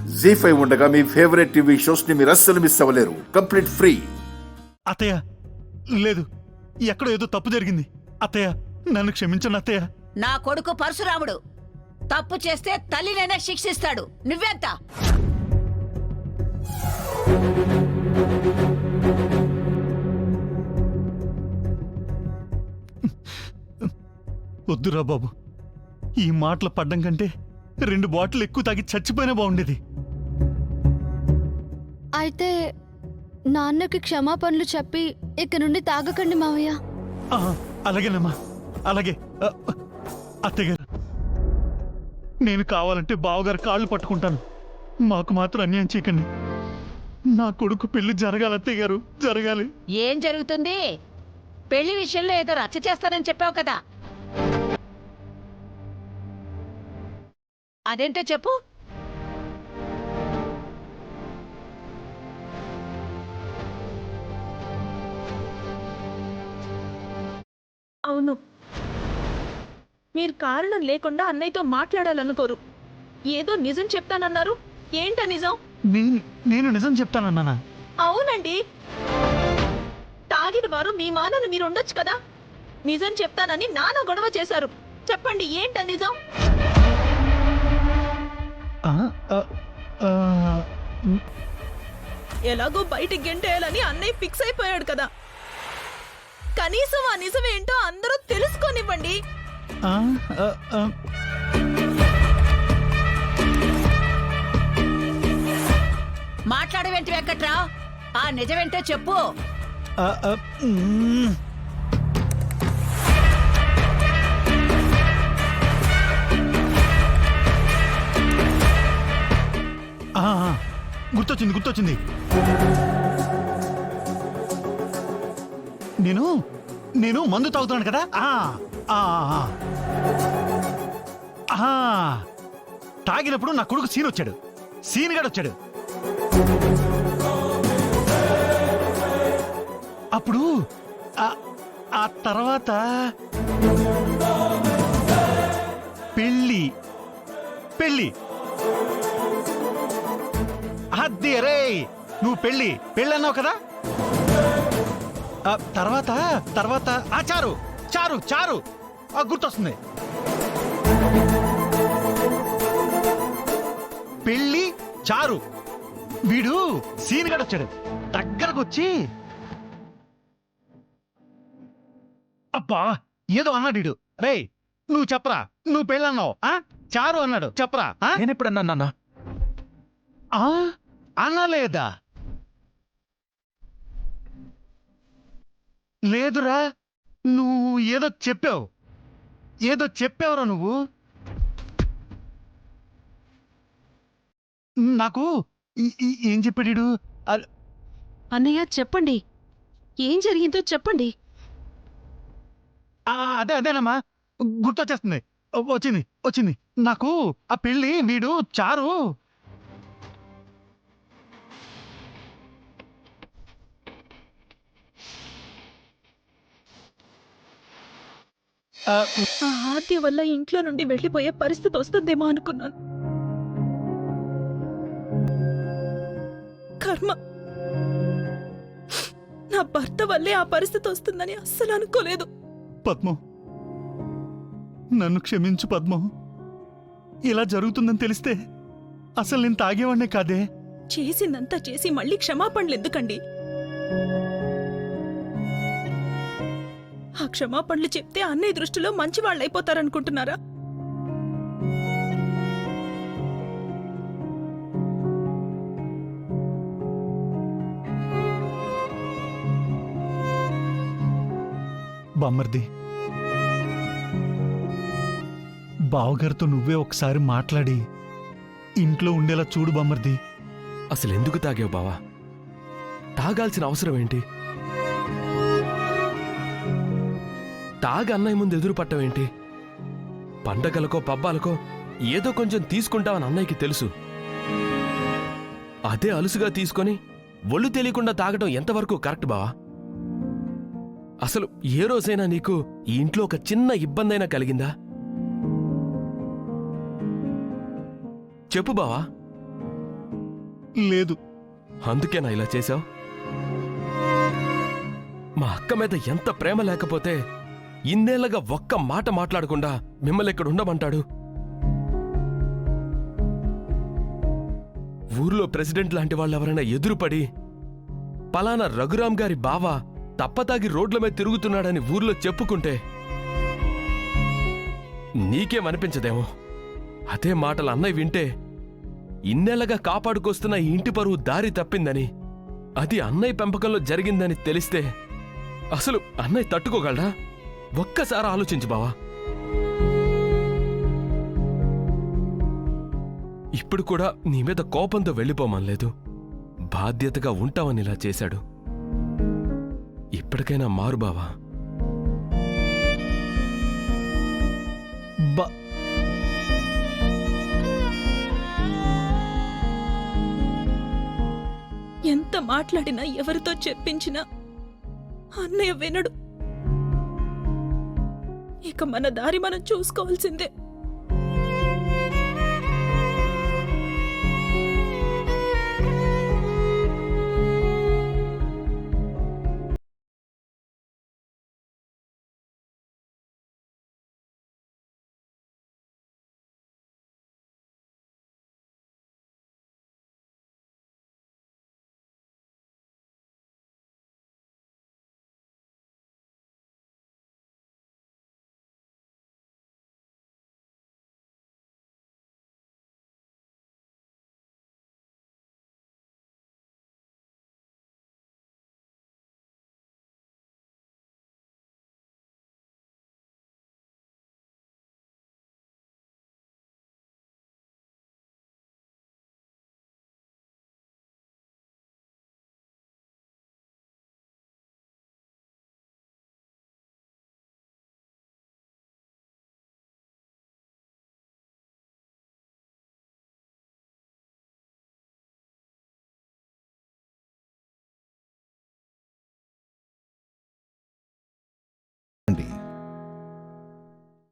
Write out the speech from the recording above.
జీ5 ఉండగా మీ favourite TV shows ని మీరు అస్సలు మిస్ అవ్వలేరు. Complete free. అత్తయ్య లేదు, ఎక్కడో ఏదో తప్పు జరిగింది. అత్తయ్య నన్ను క్షమించండి అత్తయ్య. నా కొడుకు పరశురాముడు తప్పు చేస్తే తల్లినైనా శిక్షిస్తాడు. నువ్వెంత? వద్దురా బాబు, ఈ మాటలు పడ్డం కంటే 2 బాటిల్ ఎక్కువ తాగి చచ్చిపోయినా బాగుండేది. అయితే నాన్నకి క్షమాపణలు చెప్పి ఇక నుండి తాగకండి మావయ్య. అలాగేనమ్మా, అలాగే. అత్తయ్యగారు, నేను కావాలంటే బావగారు కాళ్ళు పట్టుకుంటాను. మాకు మాత్రం అన్యాయం చేయకండి. నా కొడుకు పెళ్లి జరగాలి అత్తయ్య గారు, జరగాలి. ఏం జరుగుతుంది? పెళ్లి విషయంలో ఏదో రచ్చ చేస్తానని చెప్పావు కదా, అదేంటో చెప్పు. అవును, మీరు కారణం లేకుండా అన్నయ్యతో మాట్లాడాలనుకోరు. ఏదో నిజం చెప్తానన్నారు. ఏంటా నిజం? నేను నిజం చెప్తానన్నానా? అవునండి, తాగిన వారు మీ మానను మీరు ఉండొచ్చు కదా. నిజం చెప్తానని నాన్న గొడవ చేశారు. చెప్పండి, ఏంటా నిజం? ఎలాగో బయటికి గెంటేయాలని అన్నయ్య ఫిక్స్ అయిపోయాడు కదా. కనీసం ఆ నిజం ఏంటో అందరూ తెలుసుకోనివ్వండి. మాట్లాడవేంటి వెంకట్రావు? ఆ నిజమేంటో చెప్పు. గుర్తొచ్చింది. నేను మందు తాగుతున్నాను కదా. తాగినప్పుడు నా కొడుకు సీనుగాడు వచ్చాడు. అప్పుడు ఆ తర్వాత పెళ్ళి అదే రే, నువ్వు పెళ్ళి అన్నావు కదా. తర్వాత చారు గుర్తొస్తుంది. పెళ్ళి చారు. వీడు సీనుగాడు వచ్చాడు. దగ్గరకు వచ్చి అబ్బా ఏదో అన్నాడు వీడు. రే నువ్వు చెప్పరా, నువ్వు పెళ్ళన్నావు. చారు అన్నాడు, చెప్పరా. నేను ఎప్పుడన్నా నాన్న? అనలేదా? లేదురా, నువ్వు ఏదో చెప్పావురా నువ్వు. నాకు ఏం చెప్పాడు? అన్నయ్య చెప్పండి, ఏం జరిగిందో చెప్పండి. అదేనమ్మా, గుర్తొచ్చేస్తుంది. వచ్చింది. నాకు ఆ పెళ్ళి వీడు చారు. ఆద్య వల్ల ఇంట్లో నుండి వెళ్లిపోయే పరిస్థితి వస్తుందేమో అనుకున్నాను. కర్మ, నా భర్త వల్లే ఆ పరిస్థితి వస్తుందని అస్సలు అనుకోలేదు. పద్మం, నన్ను క్షమించు పద్మం. ఇలా జరుగుతుందని తెలిస్తే అసలు నేను తాగేవాడినే కాదే. చేసిందంతా చేసి మళ్ళీ క్షమాపణలు ఎందుకండి? ఆ క్షమాపణలు చెప్తే అన్నయ్య దృష్టిలో మంచి వాళ్ళైపోతారనుకుంటున్నారా? బామ్మర్ది, బావగారితో నువ్వే ఒకసారి మాట్లాడి ఇంట్లో ఉండేలా చూడు బామ్మర్ది. అసలు ఎందుకు తాగావు బావా? తాగాల్సిన అవసరం ఏంటి? తాగి అన్నయ్య ముందు ఎదురు పట్టవేంటి? పండగలకో పబ్బాలకో ఏదో కొంచెం తీసుకుంటావని అన్నయ్యకి తెలుసు. అదే అలుసుగా తీసుకొని ఒళ్ళు తెలియకుండా తాగడం ఎంతవరకు కరెక్ట్ బావా? అసలు ఏ రోజైనా నీకు ఈ ఇంట్లో ఒక చిన్న ఇబ్బందైనా కలిగిందా? చెప్పు బావా. లేదు. అందుకేనా ఇలా చేశావు? మా అక్క మీద ఎంత ప్రేమ లేకపోతే ఇన్నేళ్లగా ఒక్క మాట మాట్లాడకుండా మిమ్మల్ని ఇక్కడ ఉండమంటాడు? ఊర్లో ప్రెసిడెంట్ లాంటి వాళ్ళెవరైనా ఎదురుపడి పలానా రఘురాం గారి బావ తప్పతాగి రోడ్ల మీద తిరుగుతున్నాడని ఊర్లో చెప్పుకుంటే నీకేమనిపించదేమో? అదే మాటలు అన్నయ్య వింటే ఇన్నేళ్లగా కాపాడుకొస్తున్న ఈ ఇంటి పరువు దారి తప్పిందని, అది అన్నయ్య పెంపకంలో జరిగిందని తెలిస్తే అసలు అన్నయ్య తట్టుకోగలరా? ఒక్కసారి ఆలోచించు బావా. ఇప్పుడు కూడా నీ మీద కోపంతో వెళ్ళిపోమనలేదు, బాధ్యతగా ఉంటావని ఇలా చేశాడు. ఇప్పటికైనా మారు బావా. ఎంత మాట్లాడినా ఎవరితో చెప్పించినా అన్నయ్య వినడు. ఇక మన దారి మనం చూసుకోవాల్సిందే.